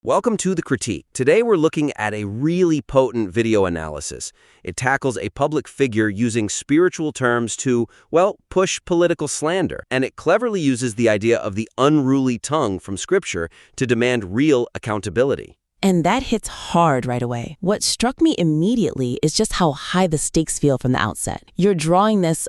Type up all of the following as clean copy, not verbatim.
Welcome to The Critique. Today we're looking at a really potent video analysis. It tackles a public figure using spiritual terms to, well, push political slander. And it cleverly uses the idea of the unruly tongue from Scripture to demand real accountability. And that hits hard right away. What struck me immediately is just how high the stakes feel from the outset. You're drawing this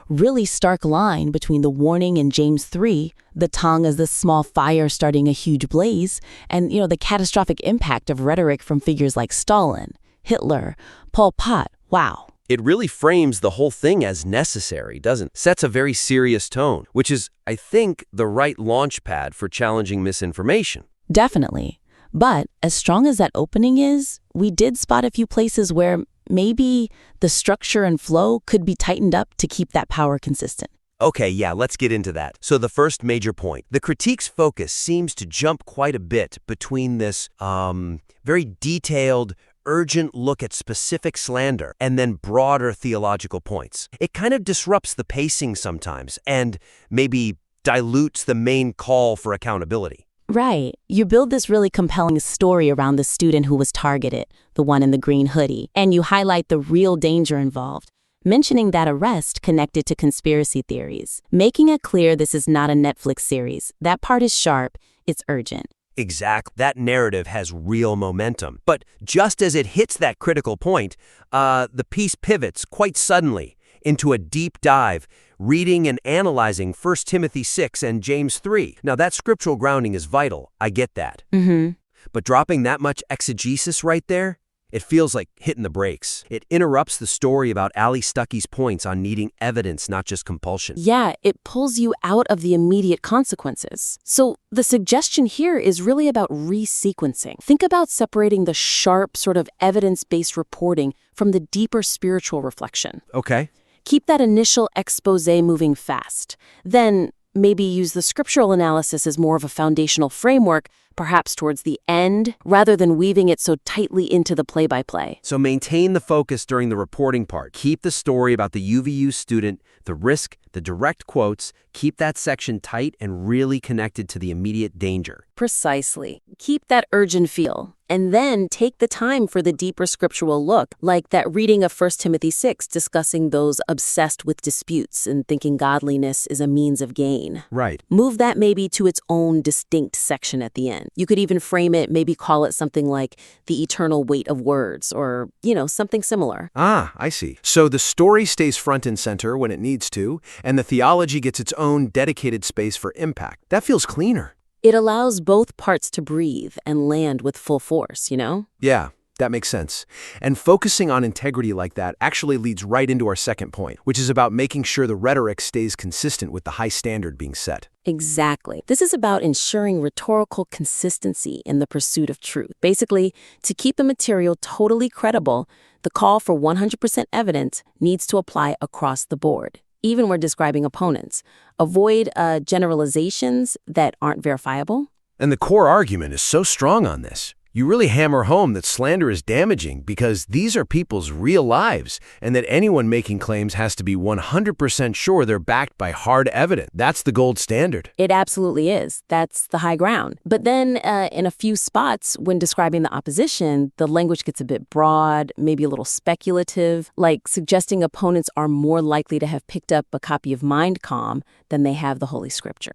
really stark line between the warning in James 3, the tongue as this small fire starting a huge blaze, and the catastrophic impact of rhetoric from figures like Stalin, Hitler, Pol Pot. Wow. It really frames the whole thing as necessary, doesn't it? Sets a very serious tone, which is, I think, the right launch pad for challenging misinformation. Definitely. But as strong as that opening is, we did spot a few places where maybe the structure and flow could be tightened up to keep that power consistent. Okay, yeah, let's get into that. So the first major point, the critique's focus seems to jump quite a bit between this very detailed, urgent look at specific slander and then broader theological points. It kind of disrupts the pacing sometimes and maybe dilutes the main call for accountability. Right. You build this really compelling story around the student who was targeted, the one in the green hoodie, and you highlight the real danger involved, mentioning that arrest connected to conspiracy theories, making it clear this is not a Netflix series. That part is sharp, it's urgent. Exactly. That narrative has real momentum. But just as it hits that critical point, the piece pivots quite suddenly into a deep dive, reading and analyzing 1 Timothy 6 and James 3. Now, that scriptural grounding is vital. I get that. But dropping that much exegesis right there, it feels like hitting the brakes. It interrupts the story about Allie Stuckey's points on needing evidence, not just compulsion. Yeah, it pulls you out of the immediate consequences. So the suggestion here is really about resequencing. Think about separating the sharp sort of evidence-based reporting from the deeper spiritual reflection. Okay. Keep that initial expose moving fast. Then maybe use the scriptural analysis as more of a foundational framework, perhaps towards the end, rather than weaving it so tightly into the play-by-play. So maintain the focus during the reporting part. Keep the story about the UVU student, the risk, the direct quotes. Keep that section tight and really connected to the immediate danger. Precisely. Keep that urgent feel. And then take the time for the deeper scriptural look, like that reading of 1 Timothy 6 discussing those obsessed with disputes and thinking godliness is a means of gain. Right. Move that maybe to its own distinct section at the end. You could even frame it, maybe call it something like the eternal weight of words or, something similar. Ah, I see. So the story stays front and center when it needs to, and the theology gets its own dedicated space for impact. That feels cleaner. It allows both parts to breathe and land with full force, Yeah, that makes sense. And focusing on integrity like that actually leads right into our second point, which is about making sure the rhetoric stays consistent with the high standard being set. Exactly. This is about ensuring rhetorical consistency in the pursuit of truth. Basically, to keep the material totally credible, the call for 100% evidence needs to apply across the board. Even when describing opponents. Avoid generalizations that aren't verifiable. And the core argument is so strong on this. You really hammer home that slander is damaging because these are people's real lives and that anyone making claims has to be 100% sure they're backed by hard evidence. That's the gold standard. It absolutely is. That's the high ground. But then in a few spots, when describing the opposition, the language gets a bit broad, maybe a little speculative, like suggesting opponents are more likely to have picked up a copy of Mind Calm than they have the Holy Scripture.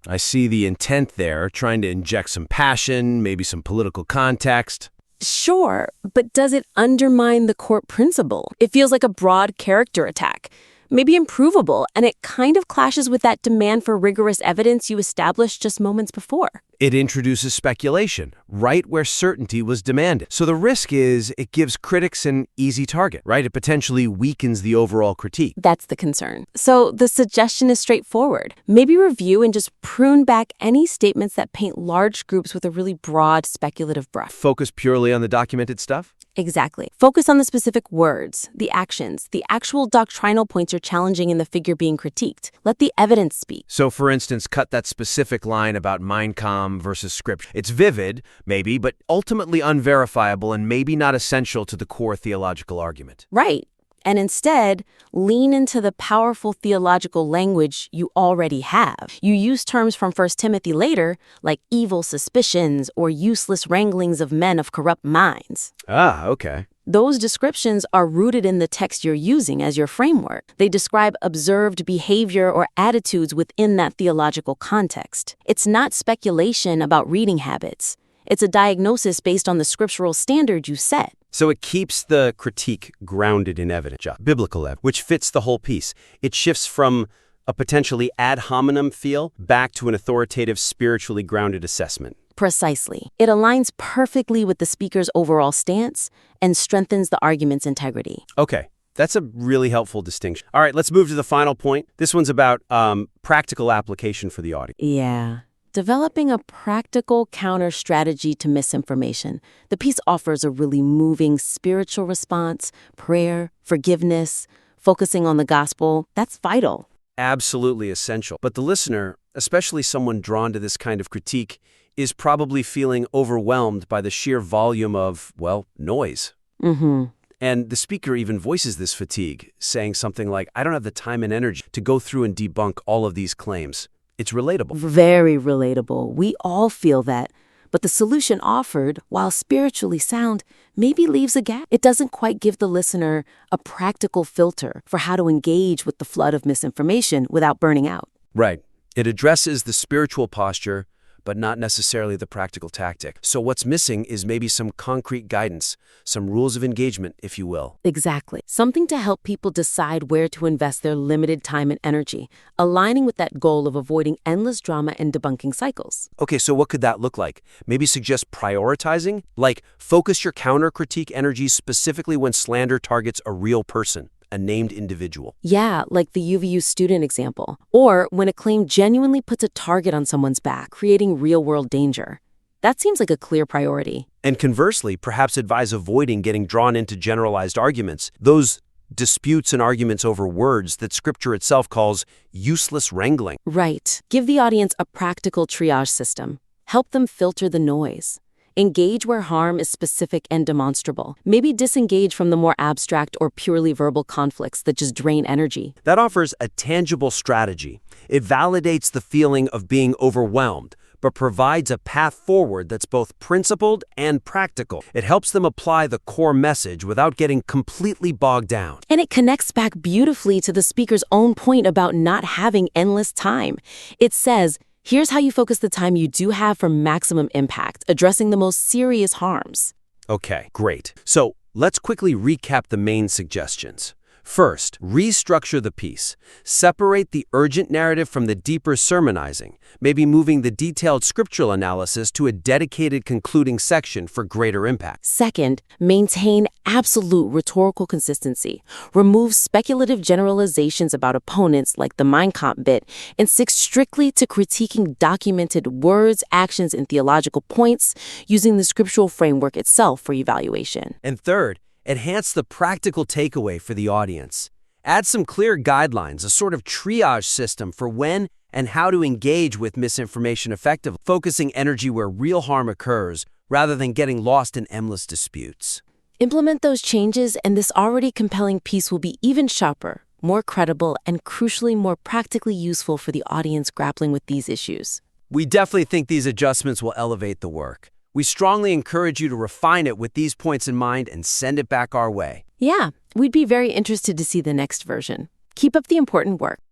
I see the intent there, trying to inject some passion, maybe some political context. Sure, but does it undermine the core principle? It feels like a broad character attack, maybe improvable, and it kind of clashes with that demand for rigorous evidence you established just moments before. It introduces speculation, right where certainty was demanded. So the risk is it gives critics an easy target, right? It potentially weakens the overall critique. That's the concern. So the suggestion is straightforward. Maybe review and just prune back any statements that paint large groups with a really broad speculative brush. Focus purely on the documented stuff? Exactly. Focus on the specific words, the actions, the actual doctrinal points you're challenging in the figure being critiqued. Let the evidence speak. So, for instance, cut that specific line about Mind Calm versus Scripture. It's vivid, maybe, but ultimately unverifiable and maybe not essential to the core theological argument. Right. and instead lean into the powerful theological language you already have. You use terms from 1 Timothy later, like evil suspicions or useless wranglings of men of corrupt minds. Ah, okay. Those descriptions are rooted in the text you're using as your framework. They describe observed behavior or attitudes within that theological context. It's not speculation about reading habits. It's a diagnosis based on the scriptural standard you set. So it keeps the critique grounded in evidence, biblical evidence, which fits the whole piece. It shifts from a potentially ad hominem feel back to an authoritative, spiritually grounded assessment. Precisely. It aligns perfectly with the speaker's overall stance and strengthens the argument's integrity. Okay, that's a really helpful distinction. All right, let's move to the final point. This one's about practical application for the audience. Yeah. Developing a practical counter strategy to misinformation. The piece offers a really moving spiritual response, prayer, forgiveness, focusing on the gospel. That's vital. Absolutely essential. But the listener, especially someone drawn to this kind of critique, is probably feeling overwhelmed by the sheer volume of, well, noise. Mm-hmm. And the speaker even voices this fatigue, saying something like, I don't have the time and energy to go through and debunk all of these claims. It's relatable. Very relatable. We all feel that. But the solution offered, while spiritually sound, maybe leaves a gap. It doesn't quite give the listener a practical filter for how to engage with the flood of misinformation without burning out. Right. It addresses the spiritual posture, but not necessarily the practical tactic. So what's missing is maybe some concrete guidance, some rules of engagement, if you will. Exactly. Something to help people decide where to invest their limited time and energy, aligning with that goal of avoiding endless drama and debunking cycles. Okay, so what could that look like? Maybe suggest prioritizing? Like, focus your counter-critique energy specifically when slander targets a real person, a named individual. Yeah, like the UVU student example. Or when a claim genuinely puts a target on someone's back, creating real-world danger. That seems like a clear priority. And conversely, perhaps advise avoiding getting drawn into generalized arguments, those disputes and arguments over words that Scripture itself calls useless wrangling. Right. Give the audience a practical triage system. Help them filter the noise. Engage where harm is specific and demonstrable. Maybe disengage from the more abstract or purely verbal conflicts that just drain energy. That offers a tangible strategy. It validates the feeling of being overwhelmed, but provides a path forward that's both principled and practical. It helps them apply the core message without getting completely bogged down. And it connects back beautifully to the speaker's own point about not having endless time. It says, here's how you focus the time you do have for maximum impact, addressing the most serious harms. Okay, great. So let's quickly recap the main suggestions. First, restructure the piece. Separate the urgent narrative from the deeper sermonizing, maybe moving the detailed scriptural analysis to a dedicated concluding section for greater impact. Second, maintain absolute rhetorical consistency. Remove speculative generalizations about opponents like the Mein Kampf bit and stick strictly to critiquing documented words, actions, and theological points using the scriptural framework itself for evaluation. And third, enhance the practical takeaway for the audience. Add some clear guidelines, a sort of triage system for when and how to engage with misinformation effectively, focusing energy where real harm occurs rather than getting lost in endless disputes. Implement those changes, and this already compelling piece will be even sharper, more credible, and crucially more practically useful for the audience grappling with these issues. We definitely think these adjustments will elevate the work. We strongly encourage you to refine it with these points in mind and send it back our way. Yeah, we'd be very interested to see the next version. Keep up the important work.